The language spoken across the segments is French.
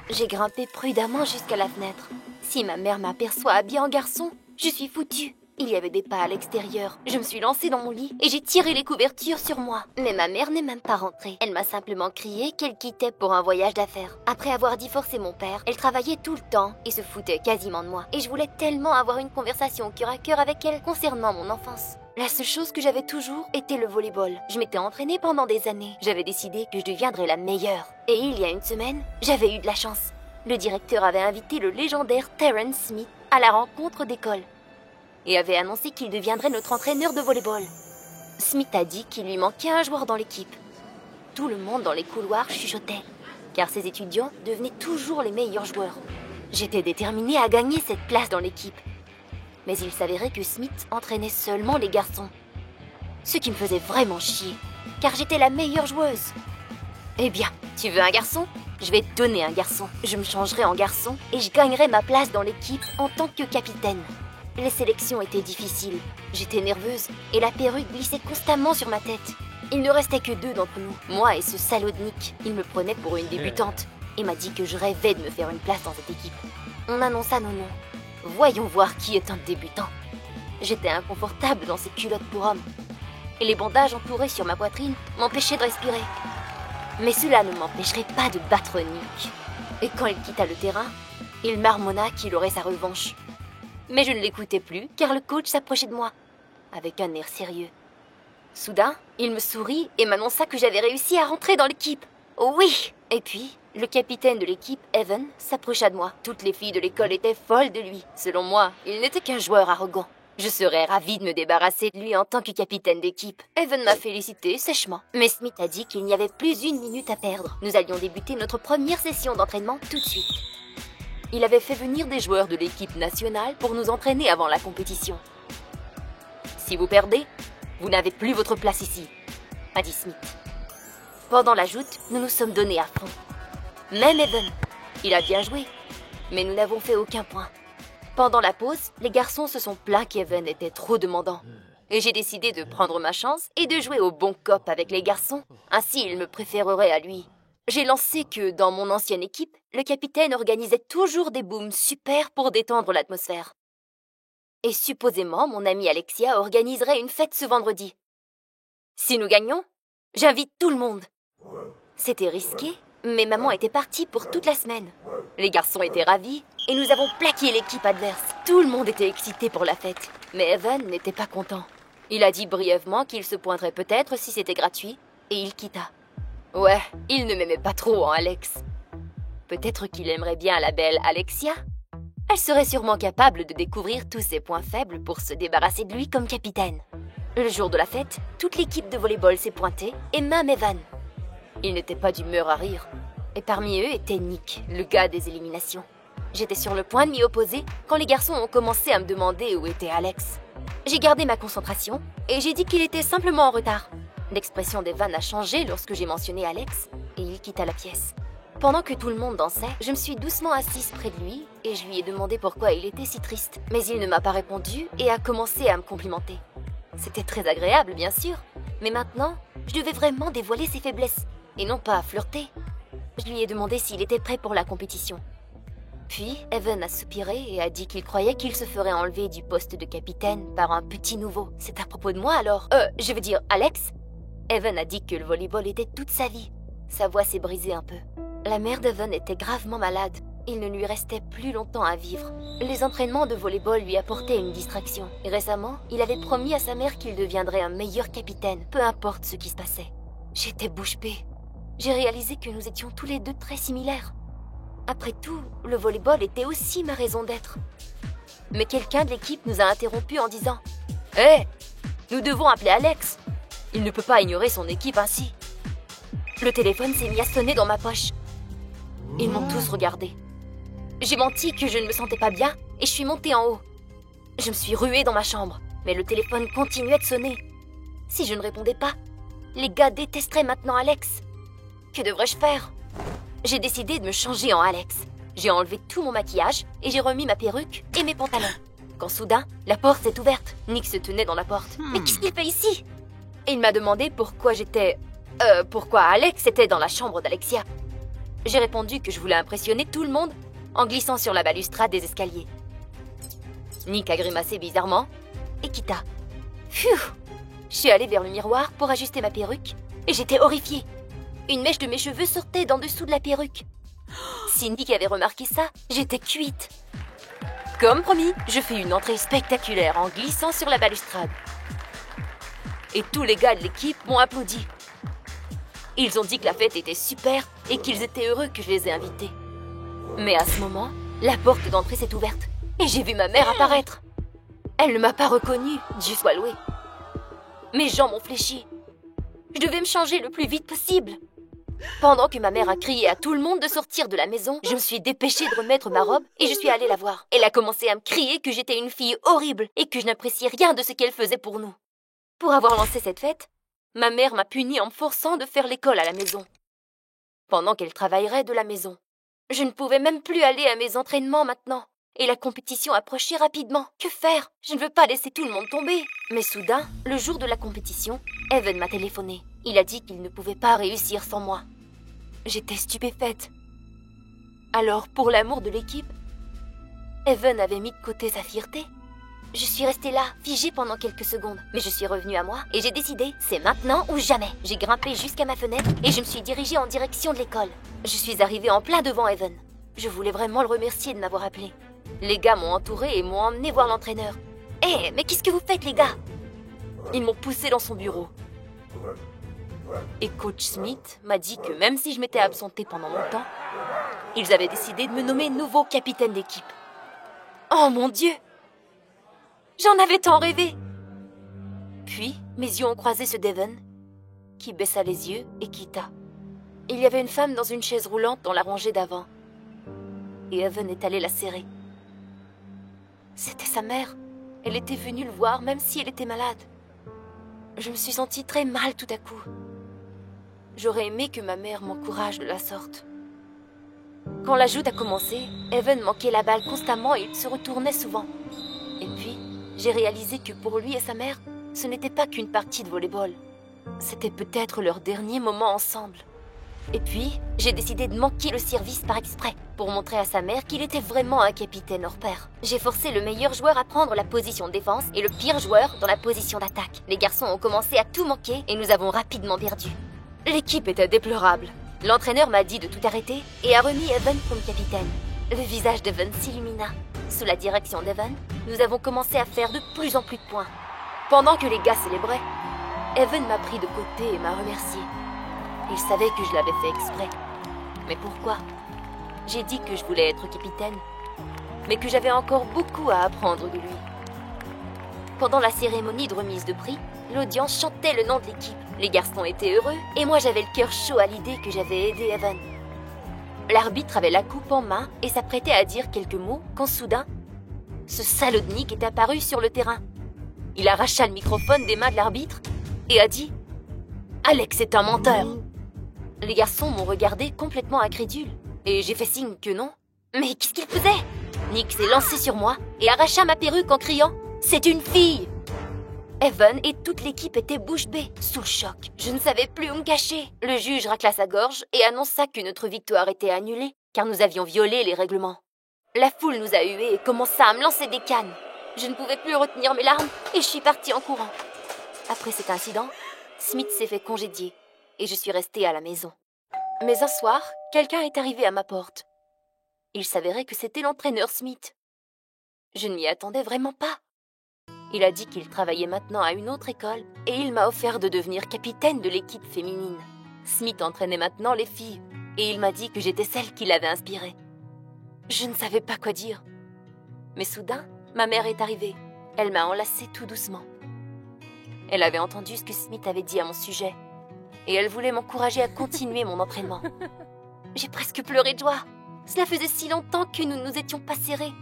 J'ai grimpé prudemment jusqu'à la fenêtre. Si ma mère m'aperçoit habillée en garçon, je suis foutue. Il y avait des pas à l'extérieur. Je me suis lancée dans mon lit et j'ai tiré les couvertures sur moi. Mais ma mère n'est même pas rentrée. Elle m'a simplement crié qu'elle quittait pour un voyage d'affaires. Après avoir divorcé mon père, elle travaillait tout le temps et se foutait quasiment de moi. Et je voulais tellement avoir une conversation cœur à cœur avec elle concernant mon enfance. La seule chose que j'avais toujours était le volleyball. Je m'étais entraînée pendant des années. J'avais décidé que je deviendrais la meilleure. Et il y a une semaine, j'avais eu de la chance. Le directeur avait invité le légendaire Terrence Smith à la rencontre d'école et avait annoncé qu'il deviendrait notre entraîneur de volleyball. Smith a dit qu'il lui manquait un joueur dans l'équipe. Tout le monde dans les couloirs chuchotait, car ses étudiants devenaient toujours les meilleurs joueurs. J'étais déterminée à gagner cette place dans l'équipe. Mais il s'avérait que Smith entraînait seulement les garçons. Ce qui me faisait vraiment chier, car j'étais la meilleure joueuse. Eh bien, tu veux un garçon ? Je vais te donner un garçon. Je me changerai en garçon et je gagnerai ma place dans l'équipe en tant que capitaine. Les sélections étaient difficiles. J'étais nerveuse et la perruque glissait constamment sur ma tête. Il ne restait que 2 d'entre nous, moi et ce salaud de Nick. Il me prenait pour une débutante et m'a dit que je rêvais de me faire une place dans cette équipe. On annonça nos noms. Voyons voir qui est un débutant. J'étais inconfortable dans ces culottes pour hommes. Et les bandages entourés sur ma poitrine m'empêchaient de respirer. Mais cela ne m'empêcherait pas de battre Nick. Et quand il quitta le terrain, il marmonna qu'il aurait sa revanche. Mais je ne l'écoutais plus, car le coach s'approchait de moi, avec un air sérieux. Soudain, il me sourit et m'annonça que j'avais réussi à rentrer dans l'équipe. Oh oui! Et puis, le capitaine de l'équipe, Evan, s'approcha de moi. Toutes les filles de l'école étaient folles de lui. Selon moi, il n'était qu'un joueur arrogant. Je serais ravie de me débarrasser de lui en tant que capitaine d'équipe. Evan m'a félicité sèchement. Mais Smith a dit qu'il n'y avait plus une minute à perdre. Nous allions débuter notre première session d'entraînement tout de suite. Il avait fait venir des joueurs de l'équipe nationale pour nous entraîner avant la compétition. « Si vous perdez, vous n'avez plus votre place ici », a dit Smith. Pendant la joute, nous nous sommes donnés à fond. Même Evan, il a bien joué, mais nous n'avons fait aucun point. Pendant la pause, les garçons se sont plaints qu'Evan était trop demandant. Et j'ai décidé de prendre ma chance et de jouer au bon cop avec les garçons. Ainsi, ils me préféreraient à lui. J'ai lancé que, dans mon ancienne équipe, le capitaine organisait toujours des booms super pour détendre l'atmosphère. Et supposément, mon amie Alexia organiserait une fête ce vendredi. Si nous gagnons, j'invite tout le monde. C'était risqué, mais maman était partie pour toute la semaine. Les garçons étaient ravis et nous avons plaqué l'équipe adverse. Tout le monde était excité pour la fête, mais Evan n'était pas content. Il a dit brièvement qu'il se pointerait peut-être si c'était gratuit, et il quitta. Ouais, il ne m'aimait pas trop, hein, Alex. Peut-être qu'il aimerait bien la belle Alexia. Elle serait sûrement capable de découvrir tous ses points faibles pour se débarrasser de lui comme capitaine. Le jour de la fête, toute l'équipe de volleyball s'est pointée, et même Evan. Il n'était pas d'humeur à rire. Et parmi eux était Nick, le gars des éliminations. J'étais sur le point de m'y opposer quand les garçons ont commencé à me demander où était Alex. J'ai gardé ma concentration et j'ai dit qu'il était simplement en retard. L'expression d'Evan a changé lorsque j'ai mentionné Alex et il quitta la pièce. Pendant que tout le monde dansait, je me suis doucement assise près de lui et je lui ai demandé pourquoi il était si triste. Mais il ne m'a pas répondu et a commencé à me complimenter. C'était très agréable, bien sûr, mais maintenant, je devais vraiment dévoiler ses faiblesses et non pas flirter. Je lui ai demandé s'il était prêt pour la compétition. Puis, Evan a soupiré et a dit qu'il croyait qu'il se ferait enlever du poste de capitaine par un petit nouveau. C'est à propos de moi alors ? Je veux dire, Alex ? Evan a dit que le volleyball était toute sa vie. Sa voix s'est brisée un peu. La mère d'Evan était gravement malade. Il ne lui restait plus longtemps à vivre. Les entraînements de volleyball lui apportaient une distraction. Et récemment, il avait promis à sa mère qu'il deviendrait un meilleur capitaine, peu importe ce qui se passait. J'étais bouche bée. J'ai réalisé que nous étions tous les deux très similaires. Après tout, le volleyball était aussi ma raison d'être. Mais quelqu'un de l'équipe nous a interrompus en disant « Hé, nous devons appeler Alex. Il ne peut pas ignorer son équipe ainsi. » Le téléphone s'est mis à sonner dans ma poche. Ils m'ont tous regardé. J'ai menti que je ne me sentais pas bien et je suis montée en haut. Je me suis ruée dans ma chambre, mais le téléphone continuait de sonner. Si je ne répondais pas, les gars détesteraient maintenant Alex. Que devrais-je faire ? J'ai décidé de me changer en Alex. J'ai enlevé tout mon maquillage et j'ai remis ma perruque et mes pantalons. Quand soudain, la porte s'est ouverte. Nick se tenait dans la porte. Mais qu'est-ce qu'il fait ici ? Et il m'a demandé pourquoi Alex était dans la chambre d'Alexia. J'ai répondu que je voulais impressionner tout le monde en glissant sur la balustrade des escaliers. Nick a grimacé bizarrement et quitta. Phew! Je suis allée vers le miroir pour ajuster ma perruque et j'étais horrifiée. Une mèche de mes cheveux sortait d'en dessous de la perruque. Si Nick avait remarqué ça, j'étais cuite. Comme promis, je fais une entrée spectaculaire en glissant sur la balustrade. Et tous les gars de l'équipe m'ont applaudi. Ils ont dit que la fête était super et qu'ils étaient heureux que je les ai invités. Mais à ce moment, la porte d'entrée s'est ouverte et j'ai vu ma mère apparaître. Elle ne m'a pas reconnue, Dieu soit loué. Mes jambes ont fléchi. Je devais me changer le plus vite possible. Pendant que ma mère a crié à tout le monde de sortir de la maison, je me suis dépêchée de remettre ma robe et je suis allée la voir. Elle a commencé à me crier que j'étais une fille horrible et que je n'appréciais rien de ce qu'elle faisait pour nous. Pour avoir lancé cette fête, ma mère m'a punie en me forçant de faire l'école à la maison. Pendant qu'elle travaillerait de la maison. Je ne pouvais même plus aller à mes entraînements maintenant. Et la compétition approchait rapidement. Que faire? Je ne veux pas laisser tout le monde tomber. Mais soudain, le jour de la compétition, Evan m'a téléphoné. Il a dit qu'il ne pouvait pas réussir sans moi. J'étais stupéfaite. Alors, pour l'amour de l'équipe, Evan avait mis de côté sa fierté. Je suis restée là, figée pendant quelques secondes. Mais je suis revenue à moi et j'ai décidé, c'est maintenant ou jamais. J'ai grimpé jusqu'à ma fenêtre et je me suis dirigée en direction de l'école. Je suis arrivée en plein devant Evan. Je voulais vraiment le remercier de m'avoir appelée. Les gars m'ont entourée et m'ont emmené voir l'entraîneur. Hé, mais qu'est-ce que vous faites, les gars? Ils m'ont poussé dans son bureau. Et coach Smith m'a dit que même si je m'étais absentée pendant longtemps, ils avaient décidé de me nommer nouveau capitaine d'équipe. Oh mon Dieu! J'en avais tant rêvé! Puis, mes yeux ont croisé ceux d'Evan, qui baissa les yeux et quitta. Il y avait une femme dans une chaise roulante dans la rangée d'avant. Et Evan est allé la serrer. C'était sa mère. Elle était venue le voir même si elle était malade. Je me suis sentie très mal tout à coup. J'aurais aimé que ma mère m'encourage de la sorte. Quand la joute a commencé, Evan manquait la balle constamment et il se retournait souvent. Et puis, j'ai réalisé que pour lui et sa mère, ce n'était pas qu'une partie de volley-ball. C'était peut-être leur dernier moment ensemble. Et puis, j'ai décidé de manquer le service par exprès, pour montrer à sa mère qu'il était vraiment un capitaine hors pair. J'ai forcé le meilleur joueur à prendre la position de défense et le pire joueur dans la position d'attaque. Les garçons ont commencé à tout manquer et nous avons rapidement perdu. L'équipe était déplorable. L'entraîneur m'a dit de tout arrêter et a remis Evan comme capitaine. Le visage d'Evan s'illumina. Sous la direction d'Evan, nous avons commencé à faire de plus en plus de points. Pendant que les gars célébraient, Evan m'a pris de côté et m'a remercié. Il savait que je l'avais fait exprès. Mais pourquoi? J'ai dit que je voulais être capitaine, mais que j'avais encore beaucoup à apprendre de lui. Pendant la cérémonie de remise de prix, l'audience chantait le nom de l'équipe. Les garçons étaient heureux et moi j'avais le cœur chaud à l'idée que j'avais aidé Evan. L'arbitre avait la coupe en main et s'apprêtait à dire quelques mots quand soudain, ce salaud de Nick est apparu sur le terrain. Il arracha le microphone des mains de l'arbitre et a dit « Alex est un menteur !» Les garçons m'ont regardé complètement incrédule et j'ai fait signe que non. Mais qu'est-ce qu'il faisait? Nick s'est lancé sur moi et arracha ma perruque en criant « C'est une fille !» Evan et toute l'équipe étaient bouche bée, sous le choc. Je ne savais plus où me cacher. Le juge racla sa gorge et annonça que notre victoire était annulée car nous avions violé les règlements. La foule nous a hués et commença à me lancer des cannes. Je ne pouvais plus retenir mes larmes et je suis partie en courant. Après cet incident, Smith s'est fait congédier et je suis restée à la maison. Mais un soir, quelqu'un est arrivé à ma porte. Il s'avérait que c'était l'entraîneur Smith. Je ne m'y attendais vraiment pas. Il a dit qu'il travaillait maintenant à une autre école et il m'a offert de devenir capitaine de l'équipe féminine. Smith entraînait maintenant les filles et il m'a dit que j'étais celle qui l'avait inspirée. Je ne savais pas quoi dire. Mais soudain, ma mère est arrivée. Elle m'a enlacée tout doucement. Elle avait entendu ce que Smith avait dit à mon sujet et elle voulait m'encourager à continuer mon entraînement. J'ai presque pleuré de joie. Cela faisait si longtemps que nous ne nous étions pas serrés.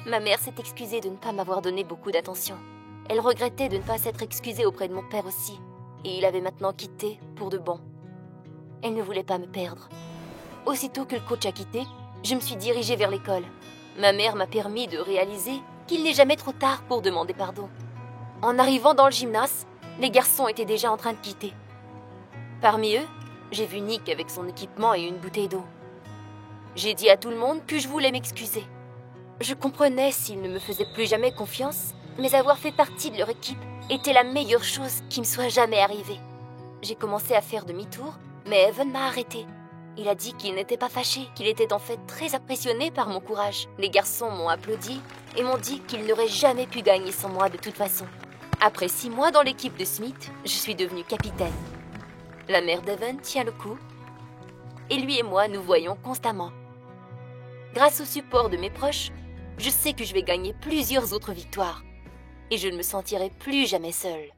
Ma mère s'est excusée de ne pas m'avoir donné beaucoup d'attention. Elle regrettait de ne pas s'être excusée auprès de mon père aussi. Et il avait maintenant quitté pour de bon. Elle ne voulait pas me perdre. Aussitôt que le coach a quitté, je me suis dirigée vers l'école. Ma mère m'a permis de réaliser qu'il n'est jamais trop tard pour demander pardon. En arrivant dans le gymnase, les garçons étaient déjà en train de quitter. Parmi eux, j'ai vu Nick avec son équipement et une bouteille d'eau. J'ai dit à tout le monde que je voulais m'excuser. Je comprenais s'ils ne me faisaient plus jamais confiance, mais avoir fait partie de leur équipe était la meilleure chose qui me soit jamais arrivée. J'ai commencé à faire demi-tour, mais Evan m'a arrêté. Il a dit qu'il n'était pas fâché, qu'il était en fait très impressionné par mon courage. Les garçons m'ont applaudi et m'ont dit qu'ils n'auraient jamais pu gagner sans moi de toute façon. Après 6 mois dans l'équipe de Smith, je suis devenue capitaine. La mère d'Evan tient le coup, et lui et moi nous voyons constamment. Grâce au support de mes proches, je sais que je vais gagner plusieurs autres victoires, et je ne me sentirai plus jamais seule.